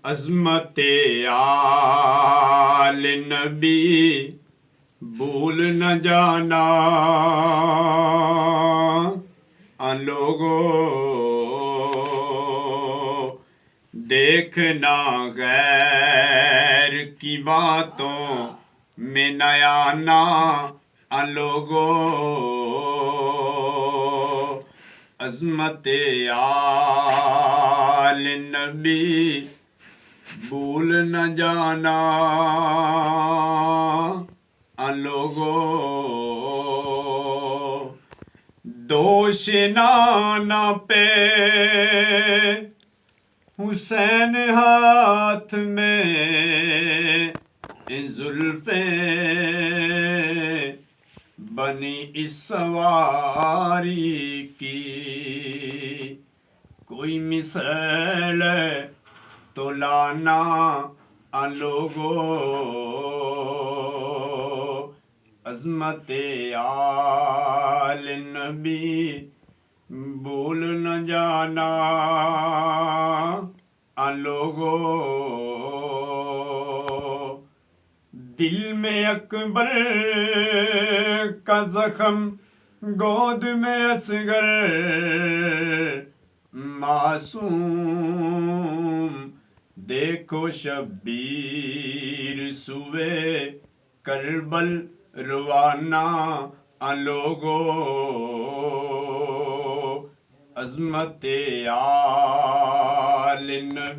عظمت آل نبی بھول نہ جانا ان لوگوں، دیکھنا غیر کی باتوں میں نہ آنا ان لوگوں، عظمت آل نبی بھول نہ جانا ان لوگوں، دوش نانا پہ حسین ہاتھ میں زلفیں بنی اس سواری کی، کوئی مثل تو لانا ان لوگوں، عظمت آل نبی بھول نہ جانا ان لوگوں، دل میں اکبر کا زخم گود میں اصغر معصوم، دیکھو شبیر سوئے کربل روانہ ان لوگوں، عظمت آل نبی